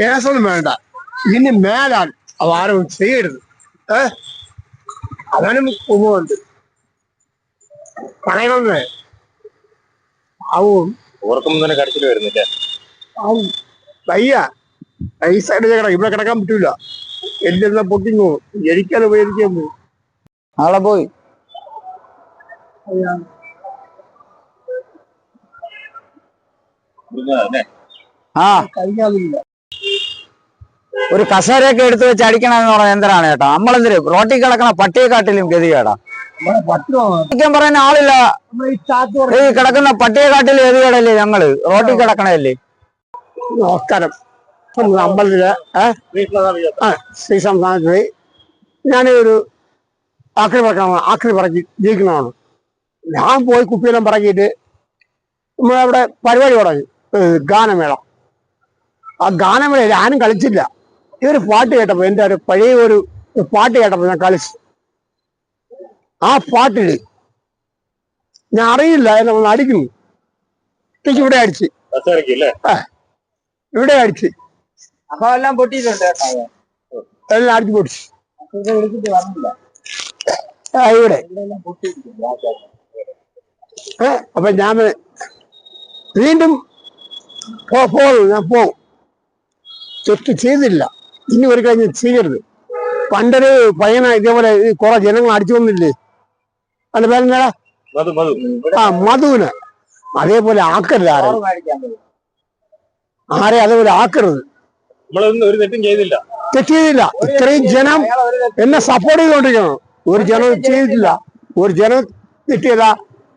കേസൊന്നും വേണ്ട. ഇനി മേലാൽ ആരും ചെയ്യരുത്. അവനും കുമ്പുണ്ട് പറയണമെന്ന് ആവും. ഓർക്കുമ്പോ തന്നെ കടിച്ചിട്ട് വരുന്നില്ല. ആവും വയ്യ. ഈ സൈഡിൽ കിടക്കാം, ഇവിടെ കിടക്കാൻ പറ്റൂല. എല്ലാം പൊട്ടിങ്ങോ എനിക്കത് ഉപയോഗിക്കാൻ പോയി. നാളെ പോയി ആ കഴിക്കാതില്ല. ഒരു കസേരയൊക്കെ എടുത്ത് വെച്ച് അടിക്കണമെന്ന് പറഞ്ഞാൽ എന്തിനാണ് ചേട്ടാ? നമ്മളെന്തിന് റോട്ടിൽ കിടക്കണ പട്ടിയെക്കാട്ടിലും ഗതികേടാ. അടിക്കാൻ പറയുന്ന ആളില്ല. ഈ കിടക്കുന്ന പട്ടിയെക്കാട്ടിലും ഗതികേടല്ലേ ഞങ്ങള് റോട്ടിൽ കിടക്കണല്ലേ. നമസ്കാരം. അമ്പലത്തില് ശ്രീ സംസ്ഥാനത്ത് ഞാനൊരു ആക്രി പറക്കി ജീവിക്കുന്നതാണ്. ഞാൻ പോയി കുപ്പിയെല്ലാം പറക്കിയിട്ട് നമ്മളവിടെ പരിപാടി തുടങ്ങി, ഗാനമേള. ആ ഗാനമേളയിൽ ആരും കളിച്ചില്ല. ഈ ഒരു പാട്ട് കേട്ടപ്പോൾ, എൻ്റെ ഒരു പഴയ ഒരു പാട്ട് കേട്ടപ്പോൾ ഞാൻ കളിച്ചു. ആ പാട്ടില് ഞാൻ അറിയില്ല എന്നെ ഒന്ന് അടിക്കുന്നു. എനിക്ക് ഇവിടെ അടിച്ച്, ഇവിടെ അടിച്ച് അപ്പൊ എല്ലാം പൊട്ടിയിട്ടുണ്ട്. എല്ലാം അടിച്ചു പൊടിച്ചു. ഇവിടെ അപ്പൊ ഞാൻ വീണ്ടും ഞാൻ പോവും. തെറ്റ് ചെയ്തില്ല, ഇനി ഒരു കഴിഞ്ഞ് ചെയ്യരുത്. പണ്ടൊരു പയ്യന ഇതേപോലെ കുറെ ജനങ്ങൾ അടിച്ചു വന്നില്ലേ, അതിന്റെ പേരെന്താ? മധുവിന്. അതേപോലെ ആക്കരുത് ആരെ അതേപോലെ ആക്കരുത്. തെറ്റ് ചെയ്തില്ല. ഇത്രയും ജനം എന്നെ സപ്പോർട്ട് ചെയ്തോണ്ടിരിക്കണം. ഒരു ജനം ചെയ്തിട്ടില്ല, ഒരു ജനം തെറ്റിയല്ല.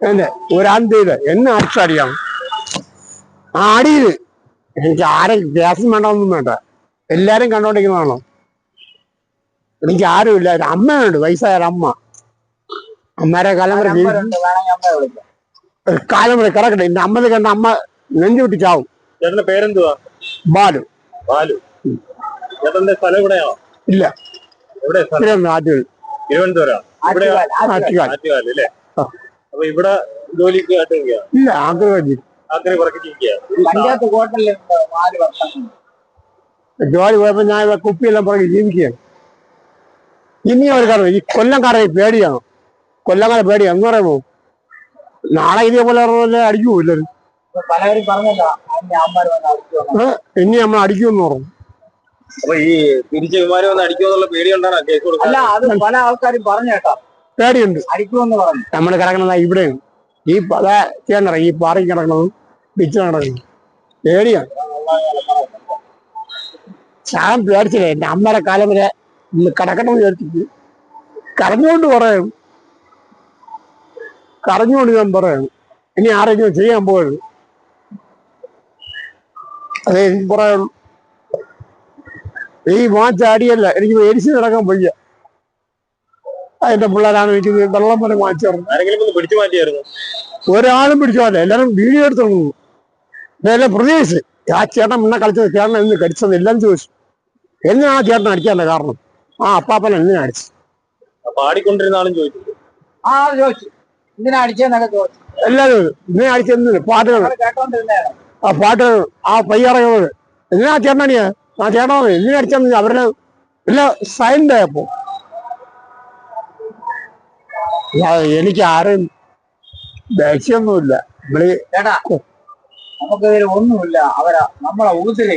എന്നെ ഒരാന്തിയില് എന്നെ അടിച്ചടിയാണ്. ആ അടിയില് എനിക്ക് ആരും ഗ്യാസും വേണ്ടതൊന്നും വേണ്ട, എല്ലാരും കണ്ടോണ്ടിരിക്കുന്നതാണോ. എനിക്ക് ആരുമില്ല. ഒരു അമ്മയുണ്ട്, വയസ്സായ അമ്മ. അമ്മേരെ കാലം വരെ കിടക്കട്ടെ. എന്റെ അമ്മനെ കണ്ട അമ്മ നെഞ്ചു വിട്ടി ചാവും. പേരെന്തുവാ? ബാലു. ബാലു. സ്ഥലം ഇവിടെയാണോ? ഇല്ല, തിരുവനന്തപുരം. അപ്പൊ ഇവിടെ ജോലിക്ക് ഇല്ല, ആഗ്രഹം ജോലി പോയപ്പോ ഞാൻ കുപ്പിയെല്ലാം പറഞ്ഞ് ജീവിക്കുകയാണ്. ഇനി അവർക്കറിയാം ഈ കൊല്ലംകാരെ പേടിയാണ്. കൊല്ലംകാരെ പേടി എന്ന് പറയുമ്പോ നാളെ ഇതേപോലെ അടിക്കുമോ? ഇനി നമ്മൾ അടിക്കുമെന്ന് പറഞ്ഞു. അപ്പൊ ഈ തിരിച്ച് വിമാനം വന്ന് അടിക്കുമെന്നുള്ള പേടിയുണ്ടാണ് കേസ് കൊടുക്കുന്നത്. പല ആൾക്കാരും പറഞ്ഞേട്ടാ പേടിയുണ്ട്. അടിക്കുമെന്ന് പറഞ്ഞു. നമ്മൾ കിടക്കണത് ഇവിടെയും ഈ പല ചെയ്യണ ഈ പാറി കിടക്കണതും പിച്ച് കിടക്കണം. പേടിയാണ്. ഞാൻ പേടിച്ചില്ലേ. എന്റെ അമ്മയുടെ കാലം വരെ കിടക്കണം വിചാരിച്ചിട്ട് കരഞ്ഞുകൊണ്ട് പറയും, കരഞ്ഞുകൊണ്ട് ഞാൻ പറയും ഇനി ആരെങ്കിലും ചെയ്യാൻ പോയത്. അതെ എനിക്ക് പറയുള്ളൂ. ഈ വാച്ചാടിയല്ല, എനിക്ക് മേടിച്ച് നടക്കാൻ വയ്യ. അതിന്റെ പിള്ളേരാണ് എനിക്ക് വെള്ളം പോലെ മാറ്റി പറഞ്ഞു. ഒരാളും പിടിച്ചാലേ എല്ലാരും വീഡിയോ എടുത്തു. എല്ലാം പ്രതീക്ഷിച്ച് ആ ചേട്ടൻ മുന്നേ കളിച്ചത് ചേട്ടൻ എന്ന് കടിച്ചത് എല്ലാം ചോദിച്ചു. എന്തിനാ ആ ചേട്ടൻ അടിക്കാൻ്റെ കാരണം? ആ അപ്പാപ്പൻ എന്തിനാ അടിച്ചു? പാടിക്കൊണ്ടിരുന്ന ആളും ചോദിച്ചു. എല്ലാരും ഇങ്ങനെ അടിച്ചെന്തിന് പാട്ടുകൾ, ആ പാട്ടുകൾ, ആ പയ്യറകൾ എന്തിനാ ചേട്ടനടിയാ? ആ ചേട്ടൻ എന്തിനാ അടിച്ചെന്ന് അവരുടെ എല്ലാം സൈലന്റ് ആയപ്പോ എനിക്ക് ആരും ദേഷ്യമൊന്നുമില്ല. നമുക്ക് ഒന്നുമില്ല. അവരാ നമ്മളെ ഊത്തില്